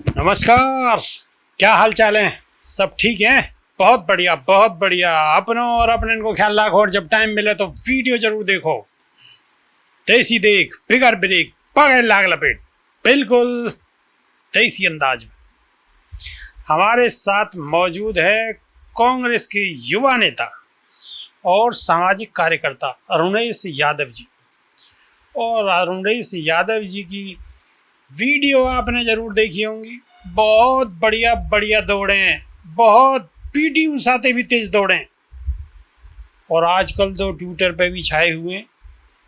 नमस्कार। क्या हाल चाल है? सब ठीक है? बहुत बढ़िया बहुत बढ़िया। अपनों और अपने को ख्याल रखो और जब टाइम मिले तो वीडियो जरूर देखो। देसी देख बिगर ब्रेक पकड़ लाग लपेट, बिल्कुल देसी अंदाज में। हमारे साथ मौजूद है कांग्रेस के युवा नेता और सामाजिक कार्यकर्ता अरुणेश यादव जी। और अरुणेश यादव जी की वीडियो आपने जरूर देखी होंगी। बहुत बढ़िया बढ़िया दौड़े हैं, बहुत पीटी उषा से भी तेज दौड़े हैं। और आजकल तो ट्विटर पे भी छाए हुए हैं।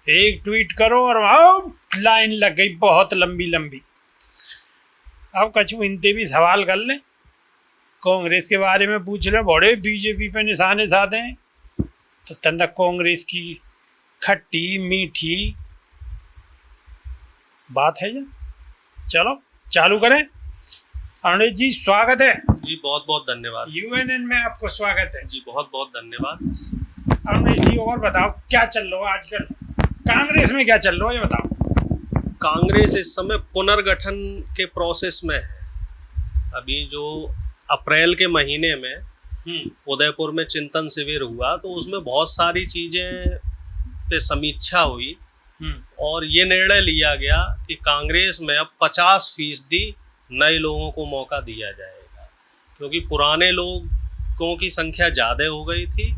एक ट्वीट करो और लाइन लग गई बहुत लंबी लंबी। अब कछु इनते भी सवाल कर लें, कांग्रेस के बारे में पूछ ले। बड़े बीजेपी पे निशाने साधे हैं तो तंदा कांग्रेस की खट्टी मीठी बात है या? चलो चालू करें। अरुणेश जी स्वागत है जी, बहुत बहुत धन्यवाद। यूएनएन में आपको स्वागत है जी, बहुत बहुत धन्यवाद। अरुणेश जी और बताओ क्या चल रहा है आजकल कांग्रेस में? क्या चल रहा है ये बताओ। कांग्रेस इस समय पुनर्गठन के प्रोसेस में है। अभी जो अप्रैल के महीने में उदयपुर में चिंतन शिविर हुआ तो उसमें बहुत सारी चीजें पे समीक्षा हुई और ये निर्णय लिया गया कि कांग्रेस में अब 50% नए लोगों को मौका दिया जाएगा, क्योंकि पुराने लोगों की संख्या ज़्यादा हो गई थी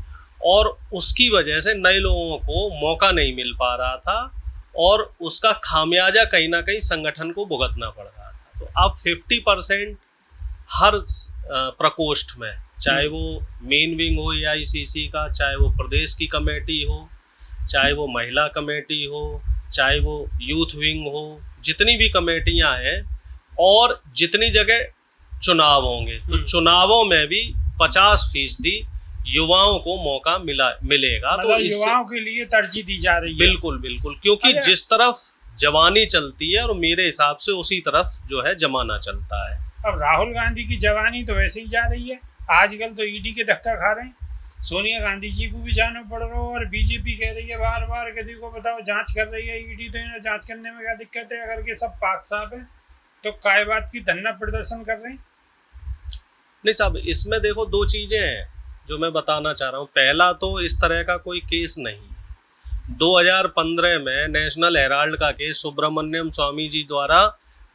और उसकी वजह से नए लोगों को मौका नहीं मिल पा रहा था और उसका खामियाजा कहीं ना कहीं संगठन को भुगतना पड़ रहा था। तो अब 50% हर प्रकोष्ठ में, चाहे वो मेन विंग हो AICC का, चाहे वो प्रदेश की कमेटी हो, चाहे वो महिला कमेटी हो, चाहे वो यूथ विंग हो, जितनी भी कमेटियां हैं और जितनी जगह चुनाव होंगे तो चुनावों में भी 50% युवाओं को मौका मिलेगा। तो युवाओं के लिए तरजीह दी जा रही है। बिल्कुल बिल्कुल, क्योंकि जिस तरफ जवानी चलती है और मेरे हिसाब से उसी तरफ जो है जमाना चलता है। अब राहुल गांधी की जवानी तो वैसे ही जा रही है। आजकल तो ईडी के धक्का खा रहे हैं। सोनिया गांधी जी को भी जाना पड़ रहा है और बीजेपी कह रही है बार बार कि देखो बताओ जांच कर रही है ईडी, तो इन्हें जांच करने में क्या दिक्कत है? अगर के सब पाक साफ है तो काय बात की धरना प्रदर्शन कर रहे हैं? नहीं साहब, इसमें देखो दो चीजें हैं जो मैं बताना चाह रहा हूँ। पहला तो इस तरह का कोई केस नहीं। 2015 में नेशनल हेराल्ड का केस सुब्रमण्यम स्वामी जी द्वारा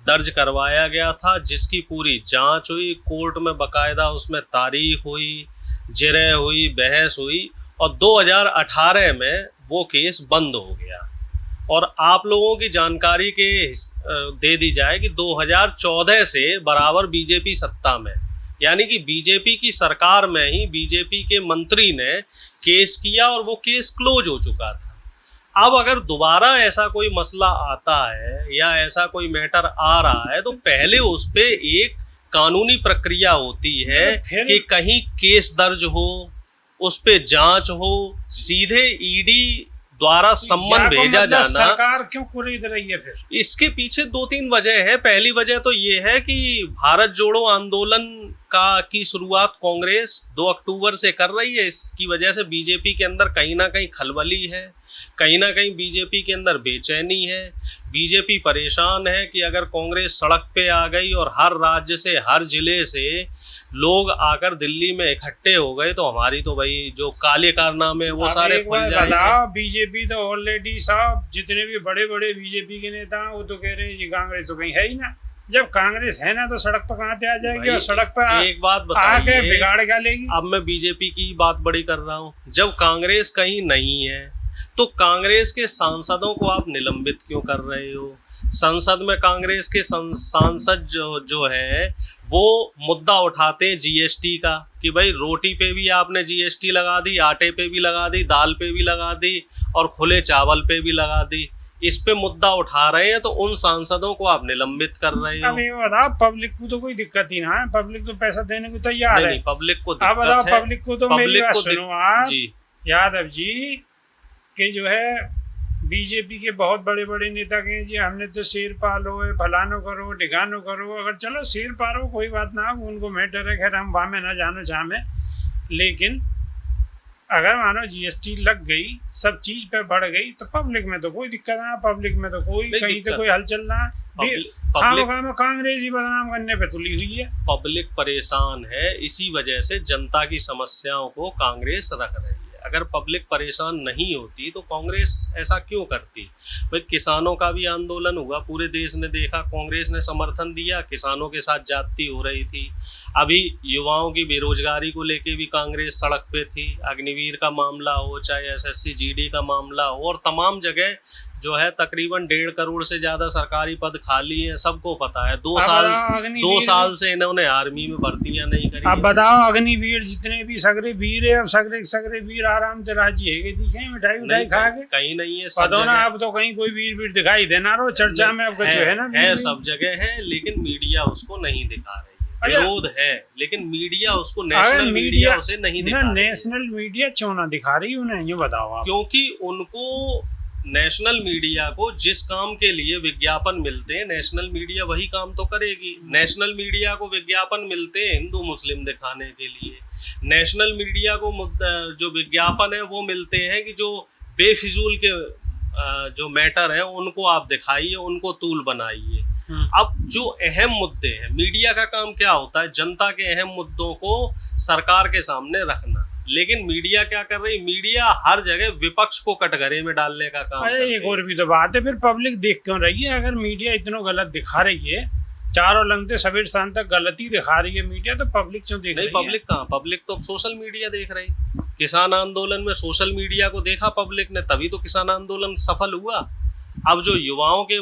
दर्ज करवाया गया था, जिसकी पूरी जांच हुई, कोर्ट में बकायदा उसमें तारीख हुई, जिरह हुई, बहस हुई और 2018 में वो केस बंद हो गया। और आप लोगों की जानकारी के दे दी जाए कि 2014 से बराबर बीजेपी सत्ता में, यानी कि बीजेपी की सरकार में ही बीजेपी के मंत्री ने केस किया और वो केस क्लोज हो चुका था। अब अगर दोबारा ऐसा कोई मसला आता है या ऐसा कोई मैटर आ रहा है तो पहले उस पे एक कानूनी प्रक्रिया होती है कि कहीं केस दर्ज हो, उस पे जांच हो, सीधे ईडी द्वारा सम्मन भेजा जाना। सरकार क्यों कुरीद रही है फिर? इसके पीछे 2-3 वजह है। पहली वजह तो ये है कि भारत जोड़ो आंदोलन की शुरुआत कांग्रेस 2 अक्टूबर से कर रही है। इसकी वजह से बीजेपी के अंदर कहीं ना कहीं खलबली है, कहीं ना कहीं बीजेपी के अंदर बेचैनी है। बीजेपी परेशान है कि अगर कांग्रेस सड़क पे आ गई और हर राज्य से, हर जिले से लोग आकर दिल्ली में इकट्ठे हो गए तो हमारी तो भाई जो काले कारनामे वो सारे खुल जाएंगे। बीजेपी तो ऑलरेडी सब जितने भी बड़े बड़े बीजेपी के नेता हैं वो तो कह रहे हैं जी कांग्रेस तो कहीं है ही ना। जब कांग्रेस है ना तो सड़क पर कहाँ से आ जाएगी? और सड़क पर एक बात आके बिगाड़ क्या लेगी? अब मैं बीजेपी की बात बड़ी कर रहा हूँ। जब कांग्रेस कहीं नहीं है तो कांग्रेस के सांसदों को आप निलंबित क्यों कर रहे हो? संसद में कांग्रेस के सांसद जो है वो मुद्दा उठाते हैं जीएसटी का कि भाई रोटी पे भी आपने जीएसटी लगा दी, आटे पे भी लगा दी, दाल पे भी लगा दी और खुले चावल पे भी लगा दी। इस पे मुद्दा उठा रहे हैं तो उन सांसदों को आप निलंबित कर रहे हो। अब ये बताओ पब्लिक को तो कोई दिक्कत ही ना है, पब्लिक तो पैसा देने को तैयार है। नहीं, पब्लिक को अब बताओ पब्लिक को तो मेरी बात सुनो आप यादव जी के जो है बीजेपी के बहुत बड़े बड़े नेता कहें जी हमने तो शेर पालो है, फलानो करो ढिगानो करो। अगर चलो शेर पालो कोई बात ना, उनको मैटर है, खैर हम वहाँ में ना जानो जहाँ में। लेकिन अगर मानो जीएसटी लग गई, सब चीज पे बढ़ गई, तो पब्लिक में तो कोई दिक्कत ना, पब्लिक में तो कोई कहीं तो कोई हलचल ना, खामोखा कांग्रेस ही बदनाम करने पे तुली हुई है। पब्लिक परेशान है, इसी वजह से जनता की समस्याओं को कांग्रेस रख रही है। अगर पब्लिक परेशान नहीं होती तो कांग्रेस ऐसा क्यों करती? भाई किसानों का भी आंदोलन हुआ, पूरे देश ने देखा, कांग्रेस ने समर्थन दिया, किसानों के साथ ज्यादती हो रही थी। अभी युवाओं की बेरोजगारी को लेके भी कांग्रेस सड़क पे थी। अग्निवीर का मामला हो, चाहे एसएससी जीडी का मामला हो, और तमाम जगह जो है तकरीबन 1.5 करोड़ से ज्यादा सरकारी पद खाली हैं, सबको पता है। 2 साल से इन्होंने आर्मी में भर्तियां नहीं करी। अब बताओ, अग्निवीर जितने भी सगरे वीर है, अब सगरे वीर आराम से राजी है, दिखे मिठाई उठाई खा के कहीं नहीं है, पता ना। अब तो कहीं कोई वीर दिखाई देना रो चर्चा में, अब कुछ है ना, है सब जगह है, लेकिन मीडिया उसको नहीं दिखा रही है। विरोध है, लेकिन मीडिया उसको, नेशनल मीडिया उसे नहीं दिखा रही। नेशनल मीडिया क्यों ना दिखा रही उन्हें, ये बताओ आप। क्योंकि उनको, नेशनल मीडिया को जिस काम के लिए विज्ञापन मिलते हैं, नेशनल मीडिया वही काम तो करेगी। नेशनल मीडिया को विज्ञापन मिलते हैं हिंदू मुस्लिम दिखाने के लिए। नेशनल मीडिया को जो विज्ञापन है वो मिलते हैं कि जो बेफिजूल के जो मैटर है उनको आप दिखाइए, उनको तूल बनाइए। अब जो अहम मुद्दे हैं, मीडिया का काम क्या होता है? जनता के अहम मुद्दों को सरकार के सामने रखना। लेकिन मीडिया क्या कर रही? मीडिया हर जगह विपक्ष को कटघरे में डालने का काम करती है। एक और भी तो बात है, फिर पब्लिक देख क्यों रही है? अगर मीडिया इतना गलत दिखा रही है, चारों लंगते सबेर शाम तक गलती दिखा रही है मीडिया, तो पब्लिक क्यों देख रही है? पब्लिक कहाँ, पब्लिक तो सोशल मीडिया देख रही। किसान आंदोलन में सोशल मीडिया को देखा पब्लिक ने, तभी तो किसान आंदोलन सफल हुआ। अब जो युवाओं के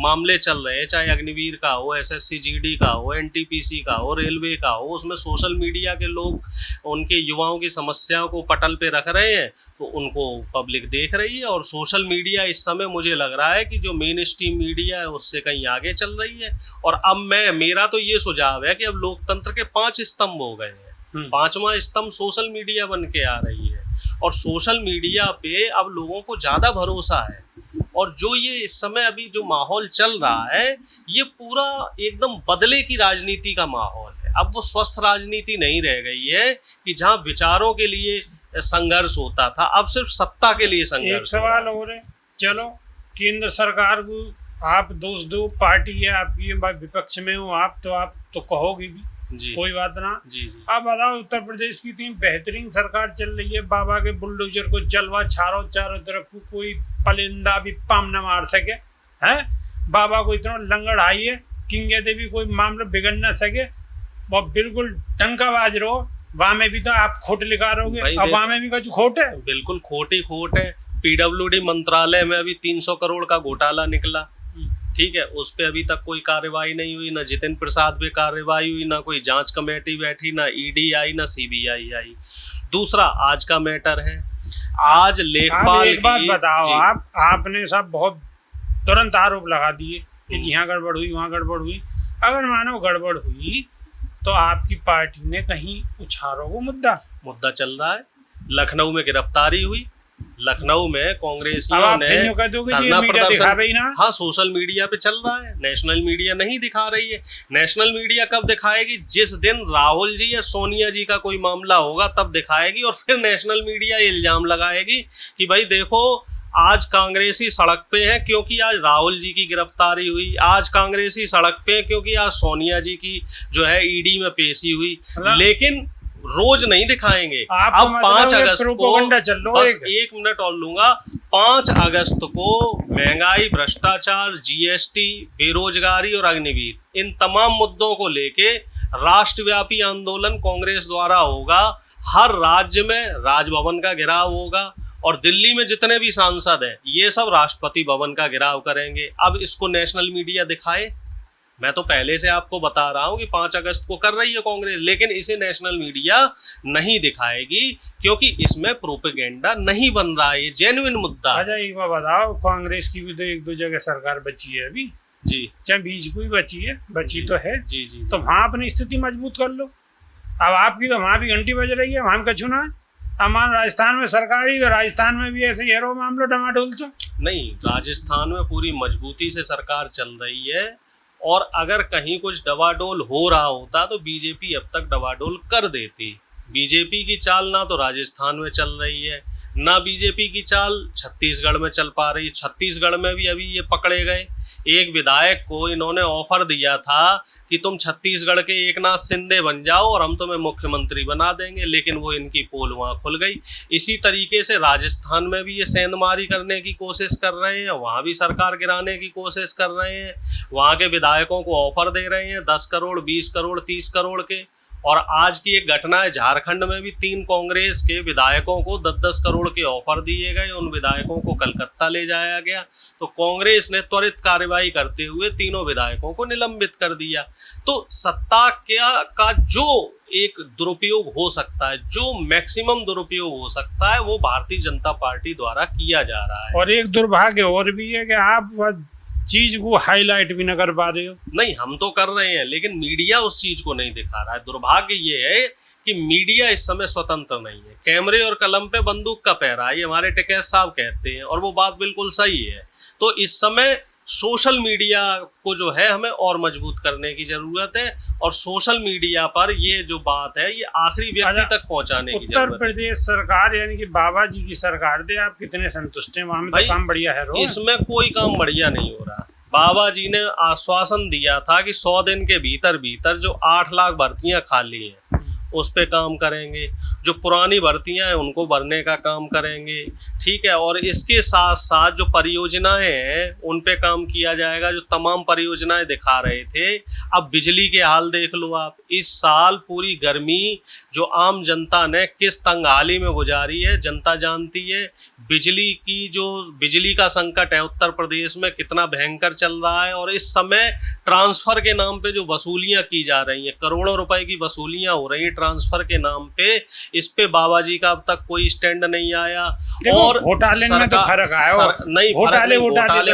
मामले चल रहे हैं, चाहे अग्निवीर का हो, एसएससी जीडी का हो, एनटीपीसी का हो, रेलवे का हो, उसमें सोशल मीडिया के लोग उनके युवाओं की समस्याओं को पटल पे रख रहे हैं, तो उनको पब्लिक देख रही है। और सोशल मीडिया इस समय मुझे लग रहा है कि जो मेन स्ट्रीम मीडिया है उससे कहीं आगे चल रही है। और अब मेरा तो ये सुझाव है कि अब लोकतंत्र के 5 स्तंभ हो गए हैं, 5वां स्तंभ सोशल मीडिया बन के आ रही है। और सोशल मीडिया पे अब लोगों को ज्यादा भरोसा है। और जो ये इस समय अभी जो माहौल चल रहा है, ये पूरा एकदम बदले की राजनीति का माहौल है। अब वो स्वस्थ राजनीति नहीं रह गई है कि जहाँ विचारों के लिए संघर्ष होता था, अब सिर्फ सत्ता के लिए संघर्ष। एक सवाल और है, चलो केंद्र सरकार को आप दोस्त दो, पार्टी है आपकी, विपक्ष में हो आप तो कहोगे भी जी, कोई बात ना जी। अब बताओ, उत्तर प्रदेश की इतनी बेहतरीन सरकार चल रही है, बाबा के बुलडोजर को जलवा चारों तरफ को कोई परिंदा भी पाम न मार सके है। बाबा को इतना लंगड़ आई है, किंगे देवी कोई मामला बिगड़ न सके, वो बिल्कुल टंकाबाज रहो। वहां में भी तो आप खोट लिखा रहोगे, अब वहां में भी कुछ खोट है, बिल्कुल खोटी खोट है। पीडब्ल्यूडी मंत्रालय में अभी 300 करोड़ का घोटाला निकला, ठीक है, उस पे अभी तक कोई कार्रवाई नहीं हुई, ना जितिन प्रसाद पे कार्रवाई हुई, ना कोई जांच कमेटी बैठी, ना ईडी आई, ना सीबीआई आई। दूसरा आज का मैटर है, आज लेखपाल एक बात बताओ, आपने सब बहुत तुरंत आरोप लगा दिए कि यहाँ गड़बड़ हुई, वहाँ गड़बड़ हुई। अगर मानो गड़बड़ हुई तो आपकी पार्टी ने कहीं उछालो वो मुद्दा चल रहा है। लखनऊ में गिरफ्तारी हुई, लखनऊ में कांग्रेसियों ने धरना प्रदर्शन, हाँ सोशल मीडिया पे चल रहा है, नेशनल मीडिया नहीं दिखा रही है। नेशनल मीडिया कब दिखाएगी? जिस दिन राहुल जी या सोनिया जी का कोई मामला होगा तब दिखाएगी। और फिर नेशनल मीडिया इल्जाम लगाएगी कि भाई देखो आज कांग्रेसी सड़क पे है क्योंकि आज राहुल जी की गिरफ्तारी हुई, आज कांग्रेसी सड़क पे क्योंकि आज सोनिया जी की जो है ईडी में पेशी हुई। लेकिन रोज नहीं दिखाएंगे। अब 5 अगस्त को, बस 1 मिनट और लूंगा, 5 अगस्त को महंगाई, भ्रष्टाचार, जीएसटी, बेरोजगारी और अग्निवीर, इन तमाम मुद्दों को लेके राष्ट्रव्यापी आंदोलन कांग्रेस द्वारा होगा। हर राज्य में राजभवन का घेराव होगा और दिल्ली में जितने भी सांसद हैं ये सब राष्ट्रपति भवन का घेराव करेंगे। अब इसको नेशनल मीडिया दिखाए? मैं तो पहले से आपको बता रहा हूं कि 5 अगस्त को कर रही है कांग्रेस, लेकिन इसे नेशनल मीडिया नहीं दिखाएगी क्योंकि इसमें प्रोपेगेंडा नहीं बन रहा है, ये जेन्युइन मुद्दा। अच्छा एक बात बताओ, कांग्रेस की भी तो 1-2 जगह सरकार बची है अभी जी, चाहे बीच को ही बची है, बची तो है जी जी, तो वहाँ अपनी स्थिति मजबूत कर लो। अब आपकी तो वहाँ भी घंटी बज रही है, वहाँ का चुना है। हमारे राजस्थान में सरकारी, तो राजस्थान में भी ऐसे हेरो मामलो टमाटोल से नहीं, राजस्थान में पूरी मजबूती से सरकार चल रही है। और अगर कहीं कुछ डवाडोल हो रहा होता तो बीजेपी अब तक डवाडोल कर देती। बीजेपी की चाल ना तो राजस्थान में चल रही है, ना बीजेपी की चाल छत्तीसगढ़ में चल पा रही। छत्तीसगढ़ में भी अभी ये पकड़े गए। एक विधायक को इन्होंने ऑफर दिया था कि तुम छत्तीसगढ़ के एकनाथ शिंदे बन जाओ और हम तुम्हें मुख्यमंत्री बना देंगे, लेकिन वो इनकी पोल वहाँ खुल गई। इसी तरीके से राजस्थान में भी ये सेंधमारी करने की कोशिश कर रहे हैं, वहाँ भी सरकार गिराने की कोशिश कर रहे हैं। वहाँ के विधायकों को ऑफर दे रहे हैं 10 करोड़, 20 करोड़, 30 करोड़ के। और आज की एक घटना है, झारखंड में भी 3 कांग्रेस के विधायकों को 10-10 करोड़ के ऑफर दिए गए। उन विधायकों को कलकत्ता ले जाया गया, तो कांग्रेस ने त्वरित कार्रवाई करते हुए तीनों विधायकों को निलंबित कर दिया। तो सत्ता का जो एक दुरुपयोग हो सकता है, जो मैक्सिमम दुरुपयोग हो सकता है, वो भारतीय जनता पार्टी द्वारा किया जा रहा है। और एक दुर्भाग्य और भी है कि आप वह चीज को हाईलाइट भी न कर पा रहे हो। नहीं, हम तो कर रहे हैं, लेकिन मीडिया उस चीज को नहीं दिखा रहा है। दुर्भाग्य ये है कि मीडिया इस समय स्वतंत्र नहीं है। कैमरे और कलम पे बंदूक का पहरा है, ये हमारे टिकैत साहब कहते हैं, और वो बात बिल्कुल सही है। तो इस समय सोशल मीडिया को जो है हमें और मजबूत करने की जरूरत है, और सोशल मीडिया पर ये जो बात है ये आखिरी व्यक्ति तक पहुंचाने की जरूरत है। उत्तर प्रदेश सरकार यानी कि बाबा जी की सरकार दे, आप कितने संतुष्ट हैं? वहां में तो काम बढ़िया है। इसमें कोई काम बढ़िया नहीं हो रहा। बाबा जी ने आश्वासन दिया था कि 100 दिन के भीतर भीतर जो 8 लाख भर्तियां खाली हैं उस पे काम करेंगे, जो पुरानी भर्तियां हैं उनको भरने का काम करेंगे, ठीक है। और इसके साथ साथ जो परियोजनाएं हैं उन पे काम किया जाएगा, जो तमाम परियोजनाएं दिखा रहे थे। अब बिजली के हाल देख लो आप, इस साल पूरी गर्मी जो आम जनता ने किस तंगहाली में गुजारी है जनता जानती है। बिजली का संकट है उत्तर प्रदेश में, कितना भयंकर चल रहा है। और इस समय ट्रांसफर के नाम पे जो वसूलियां की जा रही हैं, करोड़ों रुपए की वसूलियां हो रही हैं ट्रांसफर के नाम पे, इस पे बाबा जी का अब तक कोई स्टैंड नहीं आया। और घोटाले में तो फर्क आया नहीं, घोटाले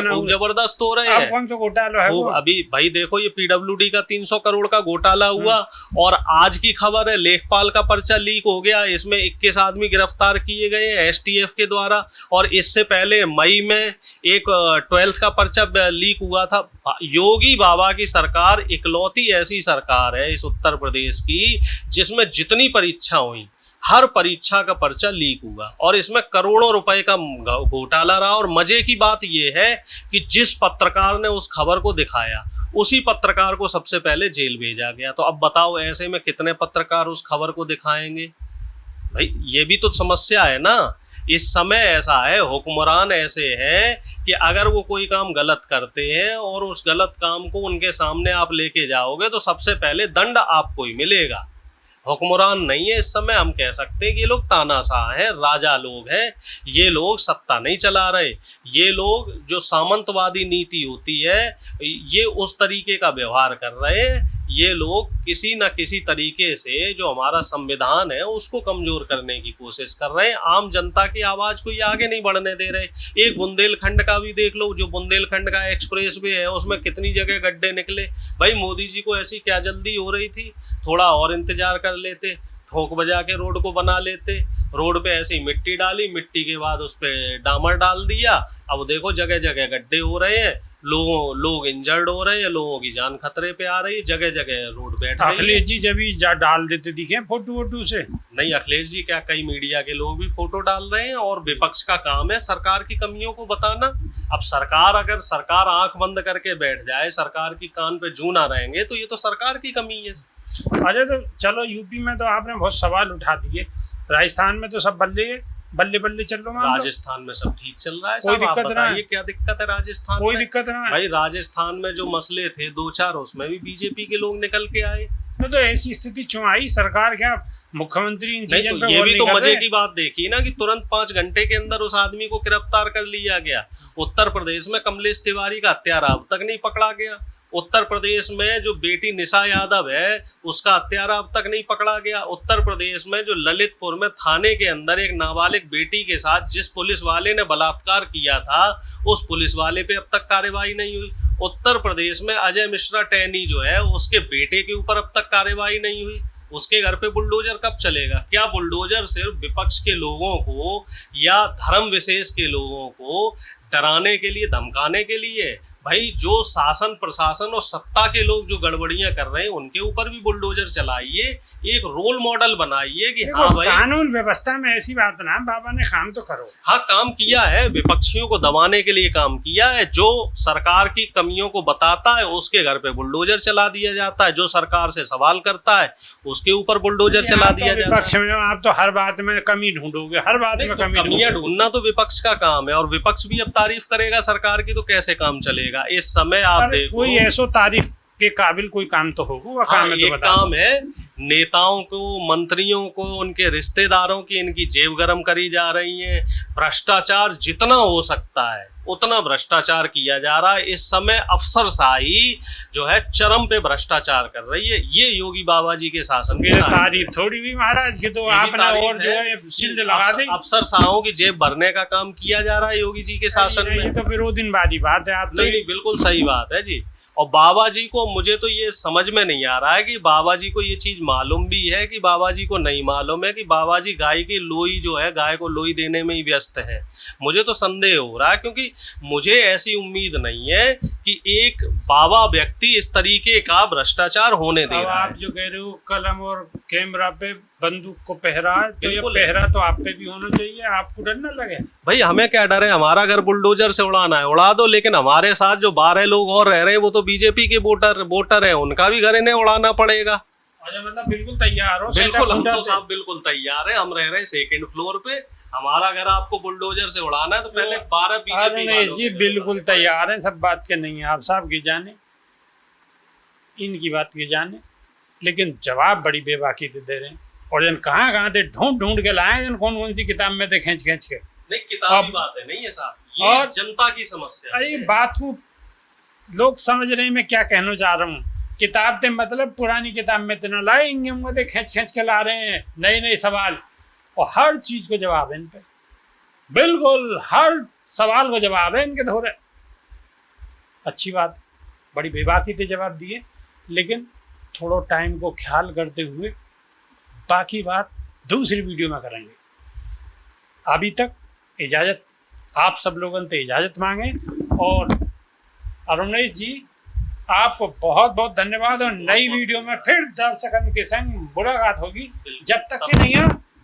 खूब जबरदस्त हो रहे हैं। कौन सा घोटाला है? अभी भाई देखो, ये पीडब्ल्यूडी का 300 करोड़ का घोटाला हुआ, और आज की खबर है लेखपाल का पर्चा लीक हो गया। इसमें 21 आदमी गिरफ्तार किए गए हैं एसटीएफ के द्वारा। और इससे पहले मई में एक 12th का पर्चा लीक हुआ था। योगी बाबा की सरकार इकलौती ऐसी सरकार है इस उत्तर प्रदेश की जिसमें जितनी परीक्षा हुई हर परीक्षा का पर्चा लीक हुआ, और इसमें करोड़ों रुपए का घोटाला रहा। और मजे की बात यह है कि जिस पत्रकार ने उस खबर को दिखाया उसी पत्रकार को सबसे पहले जेल भेजा गया। तो अब बताओ ऐसे में कितने पत्रकार उस खबर को दिखाएंगे? भाई ये भी तो समस्या है ना। इस समय ऐसा है, हुक्मरान ऐसे हैं कि अगर वो कोई काम गलत करते हैं और उस गलत काम को उनके सामने आप लेके जाओगे तो सबसे पहले दंड आपको ही मिलेगा। हुक्मरान नहीं है इस समय, हम कह सकते हैं कि ये लोग तानाशाह हैं, राजा लोग हैं। ये लोग सत्ता नहीं चला रहे। ये लोग जो सामंतवादी नीति होती है ये उस तरीके का व्यवहार कर रहे हैं। ये लोग किसी न किसी तरीके से जो हमारा संविधान है उसको कमजोर करने की कोशिश कर रहे हैं। आम जनता की आवाज को ये आगे नहीं बढ़ने दे रहे। एक बुंदेलखंड का भी देख लो, जो बुंदेलखंड का एक्सप्रेस वे है उसमें कितनी जगह गड्ढे निकले। भाई मोदी जी को ऐसी क्या जल्दी हो रही थी? थोड़ा और इंतजार कर लेते, ठोक बजा के रोड को बना लेते। रोड पे ऐसी मिट्टी डाली, मिट्टी के बाद उस पे डामर डाल दिया। अब देखो जगह जगह गड्ढे हो रहे हैं, लोग इंजर्ड हो रहे हैं, लोगों की जान खतरे पे आ रही है, जगह जगह रोड बैठ रही है। अखिलेश जी जब भी डाल देते दिखे फोटो से। नहीं, अखिलेश जी क्या, कई मीडिया के लोग भी फोटो डाल रहे हैं। और विपक्ष का काम है सरकार की कमियों को बताना। अब अगर सरकार आंख बंद करके बैठ जाए, सरकार की कान पे जू ना रहेंगे, तो ये तो सरकार की कमी है। अच्छा, तो चलो यूपी में तो आपने बहुत सवाल उठा दिए, राजस्थान में तो सब बल्ले बल्ले चल रहा है। राजस्थान में सब ठीक चल रहा है, कोई दिक्कत नहीं है। क्या दिक्कत है राजस्थान में? कोई दिक्कत नहीं भाई। राजस्थान में जो मसले थे 2-4 उसमें भी बीजेपी के लोग निकल के आए। तो ऐसी स्थिति क्यों आई? सरकार क्या, मुख्यमंत्री इन चीजों पे ये भी तो मजे की बात देखी ना कि तुरंत 5 घंटे के अंदर उस आदमी को गिरफ्तार कर लिया गया। उत्तर प्रदेश में कमलेश तिवारी का हत्यारा अब तक नहीं पकड़ा गया। उत्तर प्रदेश में जो बेटी निशा यादव है उसका हत्यारा अब तक नहीं पकड़ा गया। उत्तर प्रदेश में जो ललितपुर में थाने के अंदर एक नाबालिग बेटी के साथ जिस पुलिस वाले ने बलात्कार किया था उस पुलिस वाले पे अब तक कार्रवाई नहीं हुई। उत्तर प्रदेश में अजय मिश्रा टैनी जो है उसके बेटे के ऊपर अब तक कार्रवाई नहीं हुई। उसके घर पे बुलडोजर कब चलेगा? क्या बुलडोजर सिर्फ विपक्ष के लोगों को या धर्म विशेष के लोगों को डराने के लिए, धमकाने के लिए? भाई जो शासन प्रशासन और सत्ता के लोग जो गड़बड़ियां कर रहे हैं उनके ऊपर भी बुलडोजर चलाइए, एक रोल मॉडल बनाइए कि हाँ भाई कानून व्यवस्था में ऐसी बात ना बाबा ने काम तो करो। हाँ काम किया है, विपक्षियों को दबाने के लिए काम किया है। जो सरकार की कमियों को बताता है उसके घर पे बुलडोजर चला दिया जाता है, जो सरकार से सवाल करता है उसके ऊपर बुलडोजर चला दिया जाता है। विपक्ष में आप तो हर बात में कमी ढूंढोगे, हर बात में कमियां ढूंढना तो विपक्ष का काम है, और विपक्ष भी अब तारीफ करेगा सरकार की तो कैसे काम चलेगा। इस समय आप देखो कोई ऐसो तारीफ के काबिल कोई काम तो होगा। वो काम है, एक काम है नेताओं को, मंत्रियों को, उनके रिश्तेदारों की इनकी जेब गरम करी जा रही है। भ्रष्टाचार जितना हो सकता है उतना भ्रष्टाचार किया जा रहा है। इस समय अफसरशाही जो है चरम पे भ्रष्टाचार कर रही है। ये योगी बाबा जी के शासन की तारीफ थोड़ी हुई महाराज की, तो आपने और जो है शील्ड लगा दी। अफसरशाहों की जेब भरने का काम किया जा रहा है योगी जी के शासन में। ये तो फिर वो दिन वाली बात है। आप नहीं, बिल्कुल सही बात है जी। और बाबा जी को मुझे तो ये समझ में नहीं आ रहा है कि बाबा जी को ये चीज मालूम भी है कि बाबा जी को नहीं मालूम है कि बाबा जी गाय की लोई जो है, गाय को लोई देने में ही व्यस्त है। मुझे तो संदेह हो रहा है, क्योंकि मुझे ऐसी उम्मीद नहीं है कि एक बाबा व्यक्ति इस तरीके का भ्रष्टाचार होने दे रहा है। आप जो कह रहे हो कलम और कैमरा पे बंदूक को पहरा है, तो ये पहरा तो आप पे भी होना चाहिए। आपको डर न लगे? भाई हमें क्या डर है, हमारा घर बुलडोजर से उड़ाना है उड़ा दो, लेकिन हमारे साथ जो 12 लोग और रह रहे हैं वो तो बीजेपी के वोटर है, उनका भी घर इन्हें उड़ाना पड़ेगा। अच्छा, मतलब बिल्कुल तैयार हो? बिल्कुल, हम तो साहब बिल्कुल तैयार है। हम रह रहे हैं 2nd फ्लोर पे, हमारा घर आपको बुलडोजर से उड़ाना है तो पहले 12 बीजेपी जी बिल्कुल तैयार है। सब बात के नहीं है, आप साहब की जाने, इनकी बात की जाने, लेकिन जवाब बड़ी बेबाकी से दे रहे हैं। और जन कहाँ से ढूंढ के लाए, जन कौन कौन सी किताब में थे खींच के। नहीं, किताबी बात है नहीं है साहब, ये जनता की समस्या है। बात को लोग समझ रहे हैं मैं क्या कहना चाह रहा हूँ। किताब थे मतलब पुरानी किताब में तो न लाएंगे, हम खींच के ला रहे हैं नए सवाल, और हर चीज को जवाब है इन पे। बिल्कुल हर सवाल को जवाब है इनके धोरे। अच्छी बात, बड़ी बेबाकी से जवाब दिए, लेकिन थोड़ा टाइम को ख्याल करते हुए बाकी बात दूसरी वीडियो में करेंगे। अभी तक इजाज़त, आप सब लोगों से इजाज़त मांगे। और अरुणेश जी आपको बहुत बहुत धन्यवाद। और नई वीडियो में फिर दर्शकों के संग मुलाकात होगी। जब तक कि नहीं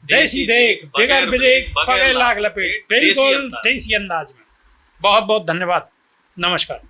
देसी देख बगैर ब्रेक बगैर लाग लपेट, बिल्कुल देसी अंदाज में। बहुत बहुत धन्यवाद, नमस्कार।